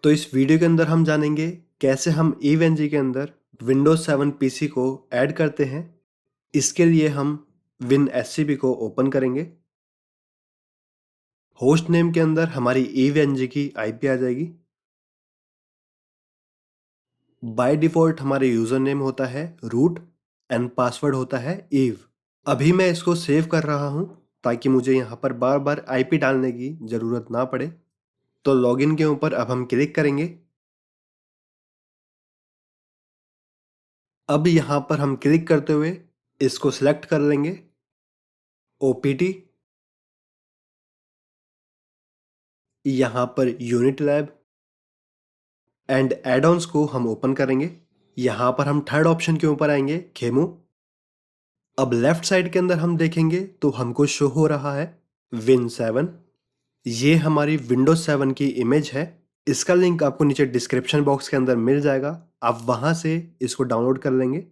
तो इस वीडियो के अंदर हम जानेंगे कैसे हम evengy के अंदर Windows 7 पीसी को ऐड करते हैं। इसके लिए हम WinSCP को ओपन करेंगे। होस्ट नेम के अंदर हमारी evengy की आईपी आ जाएगी। बाय डिफॉल्ट हमारे यूजर नेम होता है रूट एंड पासवर्ड होता है eve। अभी मैं इसको सेव कर रहा हूं ताकि मुझे यहाँ पर बार बार आईपी डालने की जरूरत ना पड़े। तो लॉगिन के ऊपर अब हम क्लिक करेंगे। अब यहाँ पर हम क्लिक करते हुए इसको सिलेक्ट कर लेंगे OPT। यहाँ per unit lab and add-ons को हम ओपन करेंगे। यहाँ पर हम थर्ड ऑप्शन के ऊपर आएंगे खेमू। अब लेफ्ट साइड के अंदर हम देखेंगे तो हमको शो हो रहा है Win7। ये हमारी Windows 7 की इमेज है। इसका लिंक आपको नीचे डिस्क्रिप्शन बॉक्स के अंदर मिल जाएगा। आप वहां से इसको डाउनलोड कर लेंगे।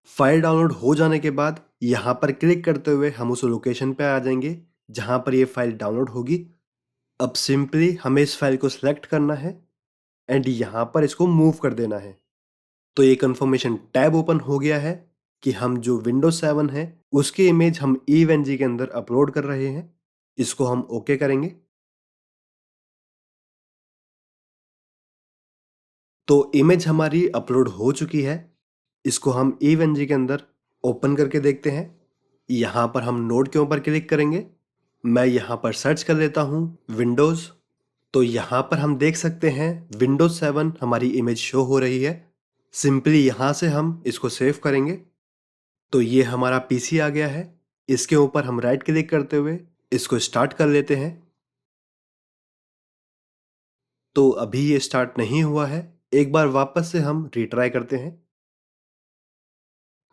फाइल डाउनलोड हो जाने के बाद यहाँ पर क्लिक करते हुए हम उस लोकेशन पे आ जाएंगे जहां पर ये फाइल डाउनलोड होगी। अब सिंपली हमें इस फाइल को सिलेक्ट करना है एंड यहाँ पर इसको मूव कर देना है। तो ये कंफर्मेशन टैब ओपन हो गया है कि हम जो Windows 7 है उसकी इमेज हम evengy के अंदर अपलोड कर रहे हैं। इसको हम ओके करेंगे। तो इमेज हमारी अपलोड हो चुकी है। इसको हम evengy के अंदर ओपन करके देखते हैं। यहाँ पर हम नोड के ऊपर क्लिक करेंगे। मैं यहाँ पर सर्च कर लेता हूँ विंडोज़। तो यहाँ पर हम देख सकते हैं Windows 7 हमारी इमेज शो हो रही है। सिंपली यहाँ से हम इसको सेव करेंगे। तो ये हमारा पीसी आ गया है। इसके ऊपर हम राइट क्लिक करते हुए इसको स्टार्ट कर लेते हैं। तो अभी ये स्टार्ट नहीं हुआ है। एक बार वापस से हम रिट्राई करते हैं।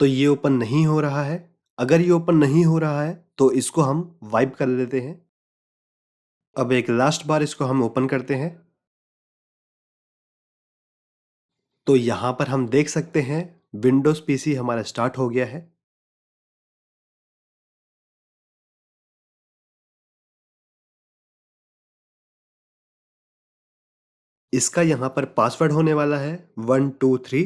तो ये ओपन नहीं हो रहा है। अगर ये ओपन नहीं हो रहा है तो इसको हम वाइप कर लेते हैं। अब एक लास्ट बार इसको हम ओपन करते हैं। तो यहाँ पर हम देख सकते हैं विंडोज पीसी हमारा स्टार्ट हो गया है। इसका यहाँ पर पासवर्ड होने वाला है 123।